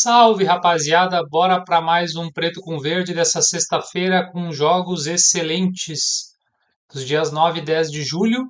Salve, rapaziada! Bora para mais um Preto com Verde dessa sexta-feira com jogos excelentes dos dias 9 e 10 de julho.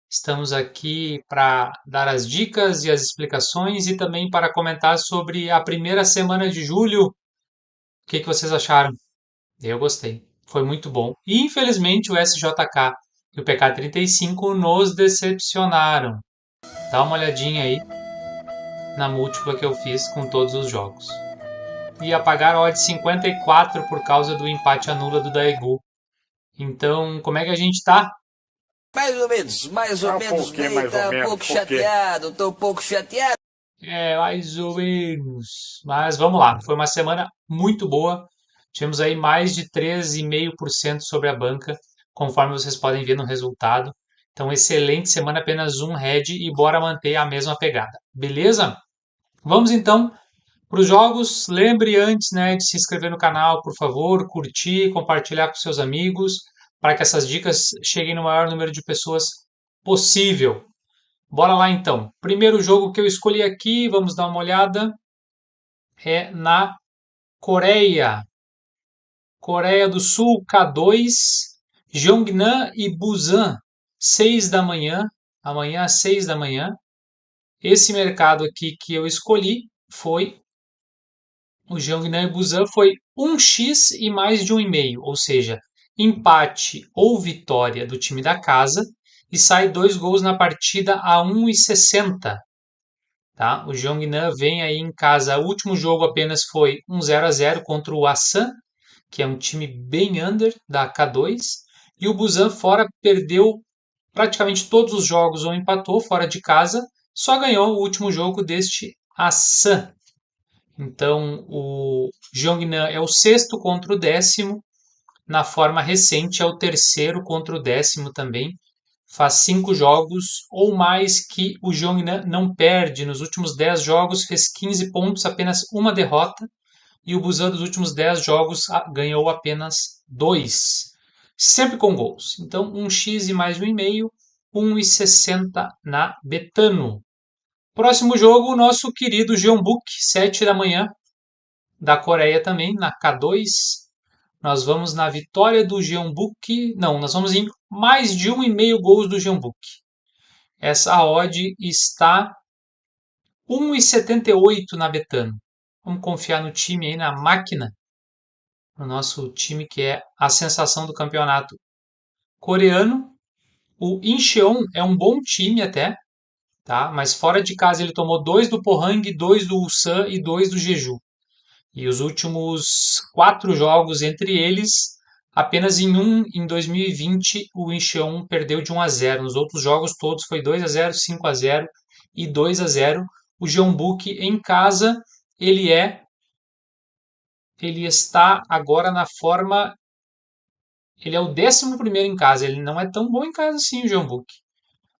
Estamos aqui para dar as dicas e as explicações e também para comentar sobre a primeira semana de julho. O que vocês acharam? Eu gostei. Foi muito bom. E, infelizmente, o SJK e o PK35 nos decepcionaram. Dá uma olhadinha aí na múltipla que eu fiz com todos os jogos. E apagar a odd 54 por causa do empate anula do Daegu. Então, como é que a gente tá? Mais ou menos Por bem, mais ou tá um menos? pouco Por quê? chateado, tô um pouco chateado. Mais ou menos. Mas vamos lá. Foi uma semana muito boa. Tivemos aí mais de 13,5% sobre a banca, conforme vocês podem ver no resultado. Então, excelente semana, apenas um head e bora manter a mesma pegada. Beleza? Vamos então para os jogos. Lembre antes, né, de se inscrever no canal, por favor, curtir, compartilhar com seus amigos, para que essas dicas cheguem no maior número de pessoas possível. Bora lá então. Primeiro jogo que eu escolhi aqui, vamos dar uma olhada, é na Coreia. Coreia do Sul K2, Jeongnan e Busan, 6 da manhã, amanhã às 6 da manhã. Esse mercado aqui que eu escolhi foi o Jeongnan e Busan foi 1x e mais de 1,5, ou seja, empate ou vitória do time da casa e sai 2 gols na partida a 1,60. Tá? O Jeongnan vem aí em casa. O último jogo apenas foi um 0-0 contra o Asan, que é um time bem under da K2. E o Busan fora perdeu praticamente todos os jogos ou empatou fora de casa. Só ganhou o último jogo deste Asan. Então o Jeongnan é o sexto contra o décimo. Na forma recente é o terceiro contra o décimo também. Faz 5 jogos ou mais que o Jeongnan não perde. Nos últimos 10 jogos fez 15 pontos, apenas uma derrota. E o Busan dos últimos 10 jogos ganhou apenas 2. Sempre com gols. Então 1x e mais de 1,5, 1,60 na Betano. Próximo jogo, o nosso querido Jeonbuk, 7 da manhã, da Coreia também, na K2. Nós vamos na vitória do Jeonbuk. Não, nós vamos em mais de 1,5 gols do Jeonbuk. Essa odd está 1,78 na Betano. Vamos confiar no time aí, na máquina. No nosso time que é a sensação do campeonato coreano. O Incheon é um bom time até, tá? Mas fora de casa ele tomou 2 do Pohang, 2 do Ulsan e 2 do Jeju. E os últimos 4 jogos entre eles, apenas em 2020, o Incheon perdeu de 1-0. Nos outros jogos todos foi 2-0, 5-0 e 2-0. O Jeonbuk em casa, ele ele está agora na forma. Ele é o 11º em casa. Ele não é tão bom em casa assim, o Jeonbuk.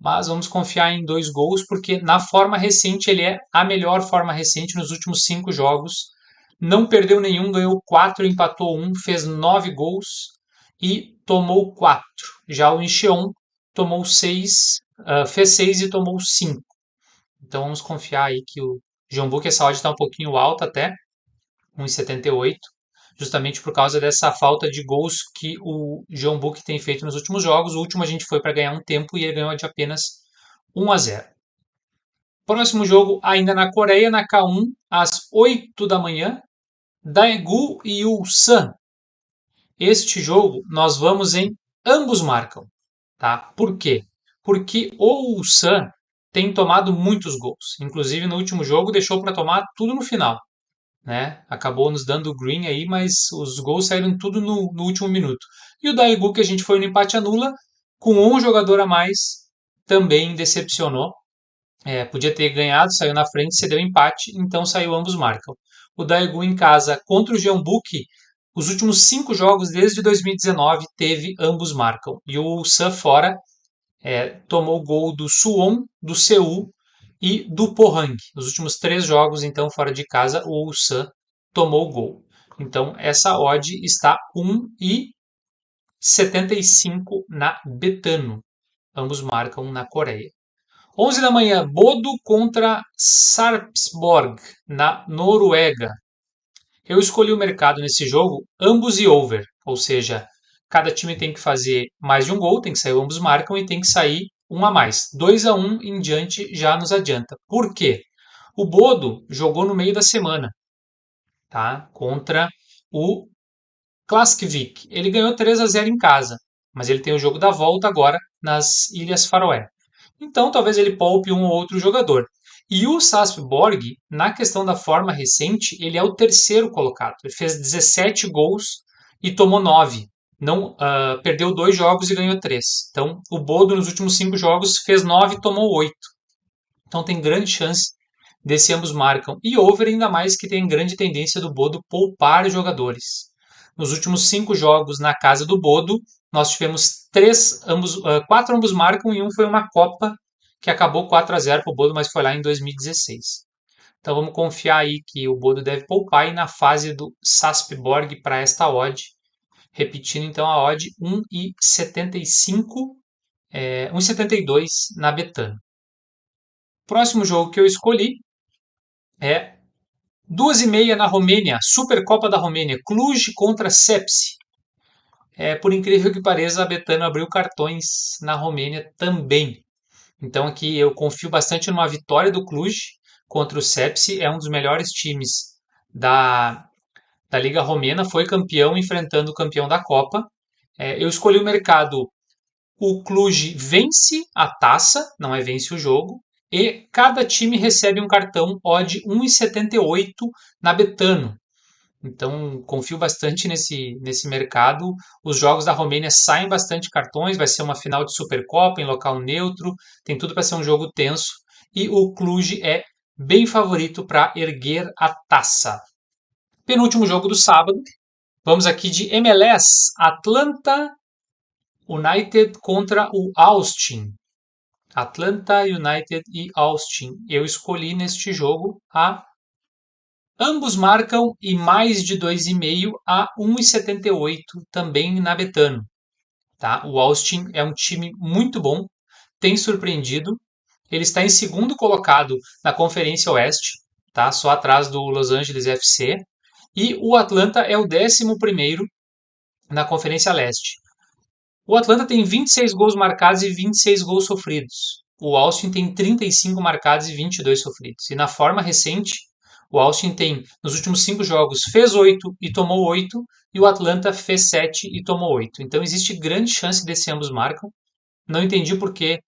Mas vamos confiar em 2 gols, porque na forma recente ele é a melhor forma recente nos últimos 5 jogos. Não perdeu nenhum, ganhou 4, empatou 1, fez 9 gols e tomou 4. Já o Incheon tomou 6, fez 6 e tomou 5. Então vamos confiar aí que o Jeonbuk, essa odd está um pouquinho alta até, 1,78, justamente por causa dessa falta de gols que o Jeonbuk tem feito nos últimos jogos. O último a gente foi para ganhar um tempo e ele ganhou de apenas 1-0. Próximo jogo ainda na Coreia, na K1, às 8 da manhã, Daegu e Ulsan. Este jogo nós vamos em ambos marcam, tá? Por quê? Porque o Ulsan tem tomado muitos gols. Inclusive no último jogo deixou para tomar tudo no final, né? Acabou nos dando o green aí, mas os gols saíram tudo no último minuto. E o Daegu, que a gente foi no empate anula, com um jogador a mais, também decepcionou. Podia ter ganhado, saiu na frente, cedeu empate, então saiu ambos marcam. O Daegu em casa contra o Jeonbuk, os últimos 5 jogos desde 2019 teve ambos marcam. E o Sun fora tomou gol do Suwon, do Seul e do Pohang. Nos últimos 3 jogos, então, fora de casa, o Ulsan tomou gol. Então, essa odd está 1,75 na Betano. Ambos marcam na Coreia. 11 da manhã, Bodo contra Sarpsborg, na Noruega. Eu escolhi o mercado nesse jogo, ambos e over, ou seja, cada time tem que fazer mais de um gol, tem que sair, ambos marcam e tem que sair um a mais. 2-1 em diante já nos adianta. Por quê? O Bodo jogou no meio da semana, tá? Contra o Klaskvik. Ele ganhou 3-0 em casa, mas ele tem o jogo da volta agora nas Ilhas Faroé. Então talvez ele poupe um ou outro jogador. E o Sarpsborg, na questão da forma recente, ele é o terceiro colocado. Ele fez 17 gols e tomou 9. Não, perdeu 2 jogos e ganhou 3. Então o Bodo nos últimos 5 jogos fez 9 e tomou 8. Então tem grande chance desse ambos marcam. E over ainda mais que tem grande tendência do Bodo poupar jogadores. Nos últimos 5 jogos na casa do Bodo, nós tivemos 4 ambos marcam e um foi uma Copa que acabou 4-0 para o Bodo, mas foi lá em 2016. Então vamos confiar aí que o Bodo deve poupar e na fase do Sarpsborg para esta odd. Repetindo então a odd 1,75, 1,72 na Betano. Próximo jogo que eu escolhi é 2h30 na Romênia, Supercopa da Romênia, Cluj contra Sepsi. Por incrível que pareça, a Betano abriu cartões na Romênia também. Então aqui eu confio bastante numa vitória do Cluj contra o Sepsi, é um dos melhores times da, da Liga Romena, foi campeão enfrentando o campeão da Copa. Eu escolhi o mercado, o Cluj vence a taça, não é vence o jogo, e cada time recebe um cartão odd 1,78 na Betano. Então, confio bastante nesse mercado. Os jogos da Romênia saem bastante cartões, vai ser uma final de Supercopa em local neutro, tem tudo para ser um jogo tenso. E o Cluj é bem favorito para erguer a taça. Penúltimo jogo do sábado, vamos aqui de MLS, Atlanta United contra o Austin. Atlanta United e Austin. Eu escolhi neste jogo a ambos marcam e mais de 2,5 a 1,78 também na Betano. Tá? O Austin é um time muito bom, tem surpreendido. Ele está em segundo colocado na Conferência Oeste, tá? Só atrás do Los Angeles FC. E o Atlanta é o 11º na Conferência Leste. O Atlanta tem 26 gols marcados e 26 gols sofridos. O Austin tem 35 marcados e 22 sofridos. E na forma recente, o Austin tem, nos últimos 5 jogos, fez 8 e tomou 8, e o Atlanta fez 7 e tomou 8. Então existe grande chance desse ambos marcam. Não entendi por que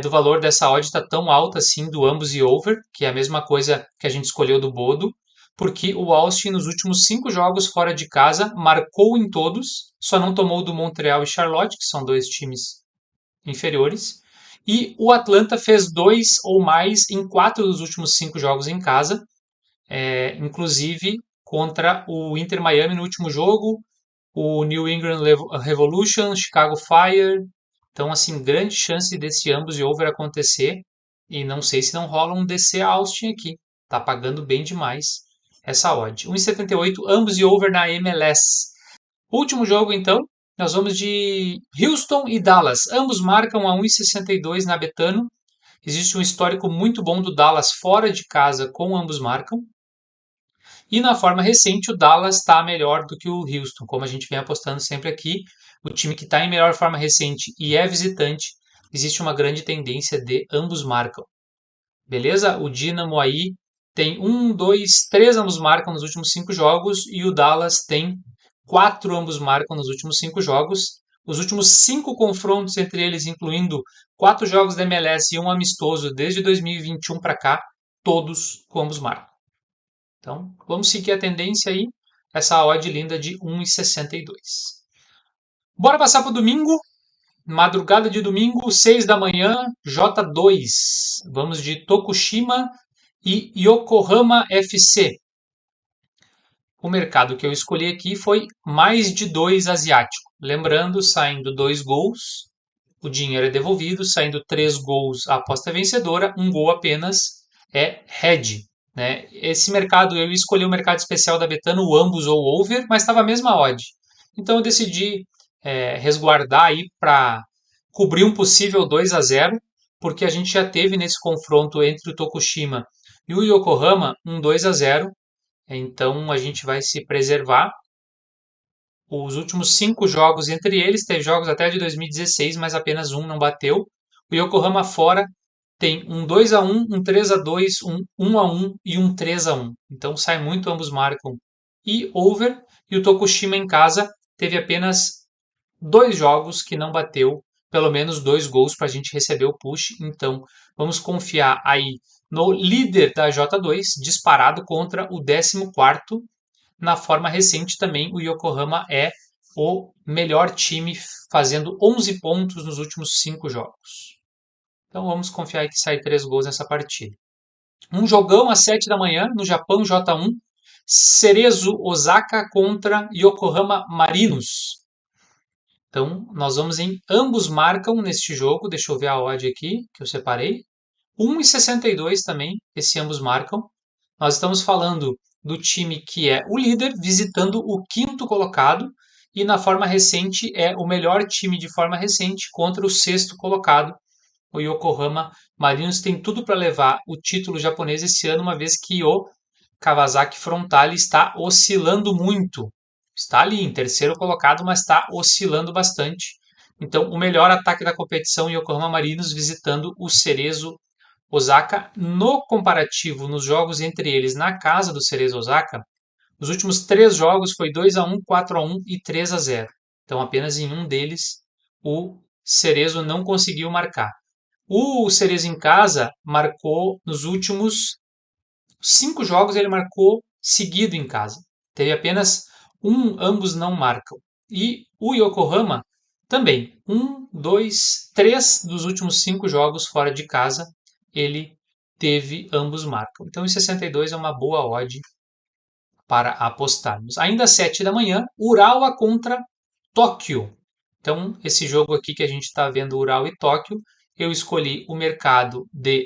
do valor dessa odd está tão alta assim do ambos e over, que é a mesma coisa que a gente escolheu do Bodo, porque o Austin nos últimos 5 jogos fora de casa marcou em todos, só não tomou do Montreal e Charlotte, que são 2 times inferiores, e o Atlanta fez 2 ou mais em 4 dos últimos 5 jogos em casa, inclusive contra o Inter Miami no último jogo, o New England Revolution, Chicago Fire. Então, assim, grande chance desse ambos e over acontecer. E não sei se não rola um DC Austin aqui. Tá pagando bem demais essa odd. 1,78 ambos e over na MLS. Último jogo, então. Nós vamos de Houston e Dallas. Ambos marcam a 1,62 na Betano. Existe um histórico muito bom do Dallas fora de casa com ambos marcam. E na forma recente, o Dallas está melhor do que o Houston, como a gente vem apostando sempre aqui. O time que está em melhor forma recente e é visitante, existe uma grande tendência de ambos marcam. Beleza? O Dynamo aí tem 1, 2, 3 ambos marcam nos últimos 5 jogos e o Dallas tem 4 ambos marcam nos últimos 5 jogos. Os últimos 5 confrontos entre eles, incluindo 4 jogos da MLS e um amistoso desde 2021 para cá, todos com ambos marcam. Então, vamos seguir a tendência aí, essa odd linda de 1,62. Bora passar para o domingo, madrugada de domingo, 6 da manhã, J2. Vamos de Tokushima e Yokohama FC. O mercado que eu escolhi aqui foi mais de 2 asiático. Lembrando, saindo 2 gols, o dinheiro é devolvido, saindo 3 gols, a aposta é vencedora, 1 gol apenas é head. Né? Esse mercado, eu escolhi o mercado especial da Betano, o ambos ou over, mas estava a mesma odd. Então eu decidi resguardar aí para cobrir um possível 2-0. porque a gente já teve nesse confronto entre o Tokushima e o Yokohama um 2-0, então a gente vai se preservar. Os últimos 5 jogos entre eles, teve jogos até de 2016, mas apenas um não bateu. O Yokohama fora tem um 2-1, um 3-2, um 1-1 e um 3-1. Então sai muito, ambos marcam e over. E o Tokushima em casa teve apenas 2 jogos que não bateu pelo menos 2 gols para a gente receber o push. Então vamos confiar aí no líder da J2, disparado contra o 14º. Na forma recente também, o Yokohama é o melhor time, fazendo 11 pontos nos últimos 5 jogos. Então vamos confiar que sai 3 gols nessa partida. Um jogão às 7 da manhã no Japão J1. Cerezo Osaka contra Yokohama Marinos. Então nós vamos em ambos marcam neste jogo. Deixa eu ver a odd aqui que eu separei. 1,62 também, esse ambos marcam. Nós estamos falando do time que é o líder visitando o 5º colocado e na forma recente é o melhor time de forma recente contra o 6º colocado. O Yokohama Marinos tem tudo para levar o título japonês esse ano, uma vez que o Kawasaki Frontale está oscilando muito. Está ali em 3º colocado, mas está oscilando bastante. Então, o melhor ataque da competição, Yokohama Marinos visitando o Cerezo Osaka. No comparativo, nos jogos entre eles na casa do Cerezo Osaka, os últimos 3 jogos foi 2-1, 4-1 e 3-0. Então, apenas em um deles o Cerezo não conseguiu marcar. O Cerezo em casa marcou nos últimos 5 jogos, ele marcou seguido em casa. Teve apenas um, ambos não marcam. E o Yokohama também. 1, 2, 3 dos últimos 5 jogos fora de casa, ele teve ambos marcam. Então, em 62 é uma boa odd para apostarmos. Ainda às 7 da manhã, Urawa contra Tóquio. Então, esse jogo aqui que a gente está vendo, Urawa e Tóquio, eu escolhi o mercado de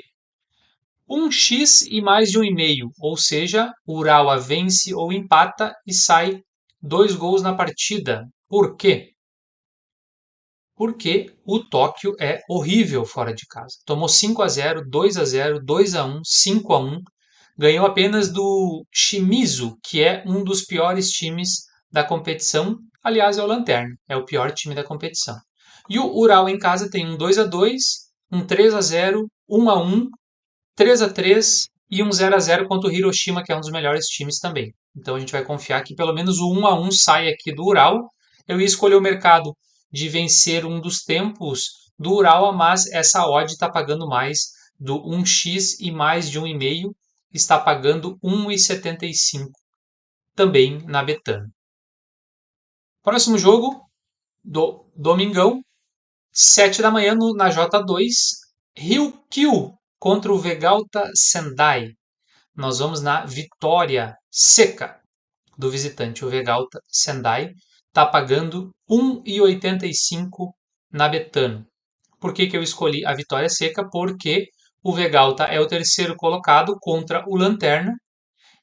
1x e mais de 1,5, ou seja, o Urawa vence ou empata e sai 2 gols na partida. Por quê? Porque o Tóquio é horrível fora de casa. Tomou 5-0, 2-0, 2-1, 5-1. Ganhou apenas do Shimizu, que é um dos piores times da competição. Aliás, é o Lanterna, é o pior time da competição. E o Urawa em casa tem um 2-2, um 3-0, 1-1, 3-3 e um 0-0 contra o Hiroshima, que é um dos melhores times também. Então a gente vai confiar que pelo menos o 1-1 sai aqui do Urawa. Eu ia escolher o mercado de vencer um dos tempos do Urawa, mas essa odd está pagando mais do 1x e mais de 1,5, está pagando 1,75 também na Betano. Próximo jogo do domingão, 7 da manhã na J2, Ryukyu contra o Vegalta Sendai. Nós vamos na vitória seca do visitante. O Vegalta Sendai está pagando 1,85 na Betano. Por que eu escolhi a vitória seca? Porque o Vegalta é o 3º colocado contra o Lanterna.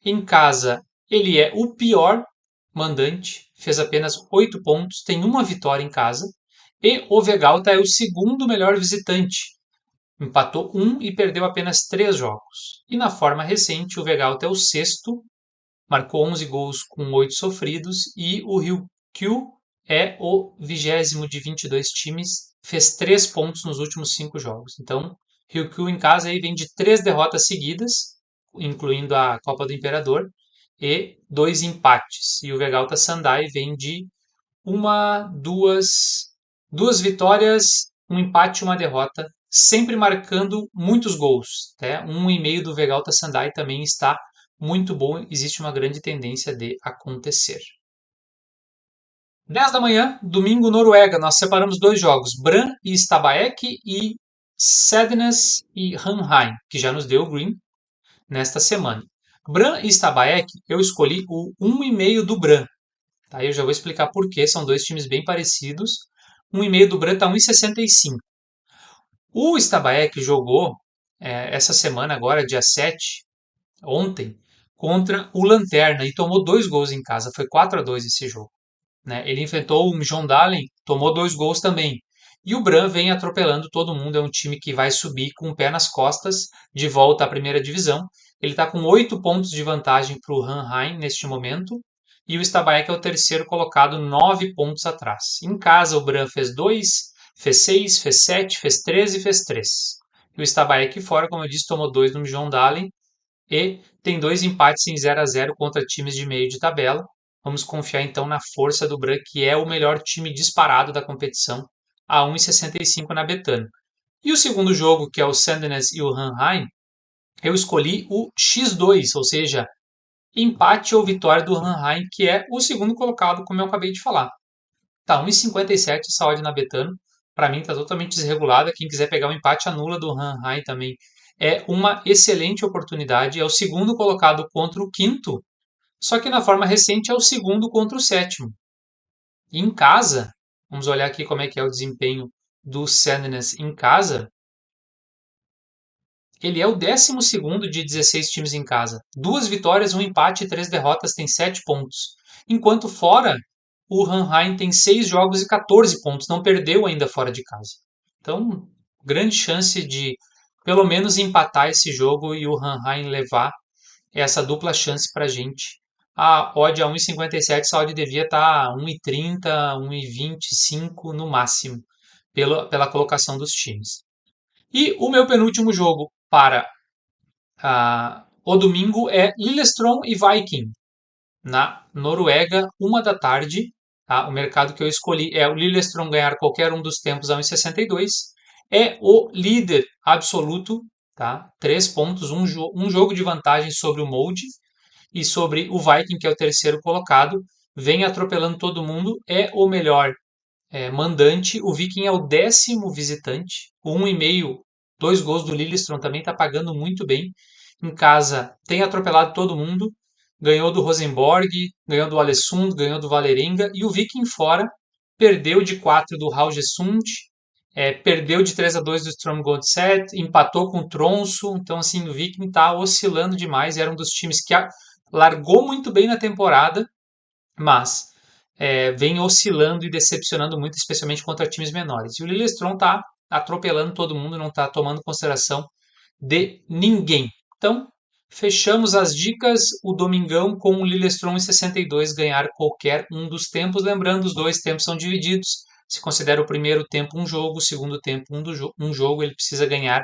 Em casa, ele é o pior mandante, fez apenas 8 pontos, tem uma vitória em casa. E o Vegalta é o 2º melhor visitante, empatou 1 e perdeu apenas 3 jogos. E na forma recente, o Vegalta é o 6º, marcou 11 gols com 8 sofridos. E o Ryukyu é o 20º de 22 times, fez 3 pontos nos últimos 5 jogos. Então, Ryukyu em casa aí vem de 3 derrotas seguidas, incluindo a Copa do Imperador, e 2 empates. E o Vegalta Sendai vem de duas vitórias, um empate e uma derrota, sempre marcando muitos gols. Né? 1,5 do Vegalta Sendai também está muito bom, existe uma grande tendência de acontecer. 10 da manhã, domingo, Noruega, nós separamos 2 jogos, Brann e Stabæk e Sednes e Ranheim, que já nos deu o green nesta semana. Brann e Stabæk, eu escolhi o 1,5 do Brann. Tá? Eu já vou explicar por quê, são 2 times bem parecidos. 1,5 do Brann está 1,65. O Stabæk jogou essa semana, agora, dia 7, ontem, contra o Lanterna e tomou 2 gols em casa. Foi 4-2 esse jogo. Né? Ele enfrentou o Mjøndalen, tomou 2 gols também. E o Bran vem atropelando todo mundo, é um time que vai subir com o pé nas costas, de volta à primeira divisão. Ele está com 8 pontos de vantagem para o Hohenheim neste momento, e o Stabæk é o terceiro colocado, 9 pontos atrás. Em casa, o Bran fez 2, fez 6, fez 7, fez 13 e fez 3. E o Stabæk fora, como eu disse, tomou 2 no Mjøndalen e tem 2 empates em 0-0 contra times de meio de tabela. Vamos confiar então na força do Bran, que é o melhor time disparado da competição, a 1,65 na Betano. E o segundo jogo, que é o Sandnes e o Hohenheim, eu escolhi o X2, ou seja, empate ou vitória do Hohenheim, que é o segundo colocado, como eu acabei de falar. Tá 1,57 essa odd na Betano. Para mim tá totalmente desregulada. Quem quiser pegar o empate anula do Hohenheim também é uma excelente oportunidade. É o segundo colocado contra o quinto, só que na forma recente é o segundo contra o sétimo. E em casa, vamos olhar aqui como é que é o desempenho do Sandnes em casa. Ele é o 12º de 16 times em casa. 2 vitórias, um empate e 3 derrotas, tem 7 pontos. Enquanto fora, o Hohenheim tem 6 jogos e 14 pontos. Não perdeu ainda fora de casa. Então, grande chance de pelo menos empatar esse jogo e o Hohenheim levar essa dupla chance para a gente. A odd a 1,57, essa odd devia estar a 1,30, 1,25 no máximo, pela colocação dos times. E o meu penúltimo jogo para o domingo é Lillestrøm e Viking, na Noruega, 1 da tarde. Tá? O mercado que eu escolhi é o Lillestrøm ganhar qualquer um dos tempos a 1,62. É o líder absoluto, tá? 3 pontos, um jogo de vantagem sobre o Molde e sobre o Viking, que é o terceiro colocado. Vem atropelando todo mundo, é o melhor mandante. O Viking é o 10º visitante, 1,5, 2 gols do Lillestrøm também está pagando muito bem. Em casa tem atropelado todo mundo, ganhou do Rosenborg, ganhou do Alesund, ganhou do Valerenga, e o Viking fora perdeu de 4 do Haugesund, perdeu de 3-2 do Strømsgodset, empatou com o Tromsø. Então assim, o Viking está oscilando demais, era um dos times que largou muito bem na temporada, mas vem oscilando e decepcionando muito, especialmente contra times menores. E o Lillestrøm está atropelando todo mundo, não está tomando consideração de ninguém. Então, fechamos as dicas, o domingão com o Lillestrøm em 62 ganhar qualquer um dos tempos. Lembrando, os 2 tempos são divididos. Se considera o primeiro tempo um jogo, o segundo tempo um jogo, ele precisa ganhar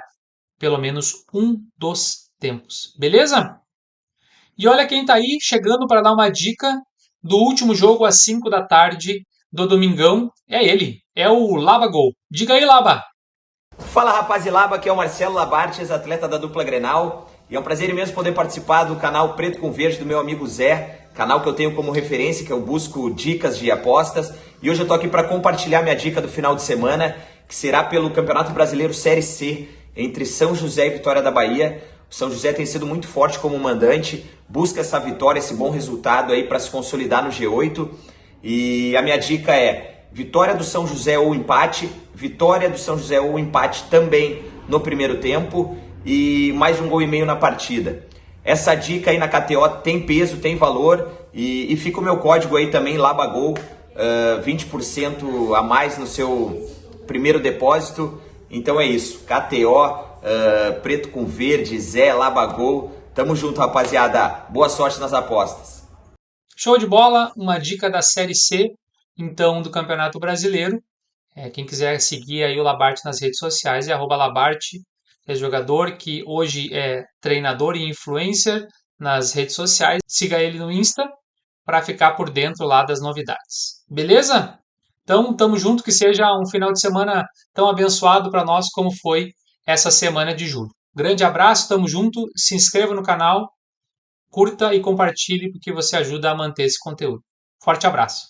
pelo menos um dos tempos. Beleza? E olha quem está aí chegando para dar uma dica do último jogo às 5 da tarde do domingão. É ele, é o Laba Gol. Diga aí, Laba. Fala, rapaz e Laba, aqui é o Marcelo Labartes, atleta da dupla Grenal. E é um prazer imenso poder participar do canal Preto com Verde do meu amigo Zé, canal que eu tenho como referência, que eu busco dicas de apostas. E hoje eu tô aqui para compartilhar minha dica do final de semana, que será pelo Campeonato Brasileiro Série C, entre São José e Vitória da Bahia. O São José tem sido muito forte como mandante, busca essa vitória, esse bom resultado aí para se consolidar no G8. E a minha dica é vitória do São José ou empate, vitória do São José ou empate também no primeiro tempo e mais de 1,5 gols na partida. Essa dica aí na KTO tem peso, tem valor e fica o meu código aí também, LABAGOL, 20% a mais no seu primeiro depósito. Então é isso, KTO, Preto com Verde, Zé, Labagol. Tamo junto, rapaziada. Boa sorte nas apostas. Show de bola, uma dica da Série C, então, do Campeonato Brasileiro. Quem quiser seguir aí o Labarte nas redes sociais é @Labarte, é jogador que hoje é treinador e influencer nas redes sociais. Siga ele no Insta para ficar por dentro lá das novidades. Beleza? Então, tamo junto, que seja um final de semana tão abençoado para nós como foi essa semana de julho. Grande abraço, tamo junto, se inscreva no canal, curta e compartilhe porque você ajuda a manter esse conteúdo. Forte abraço!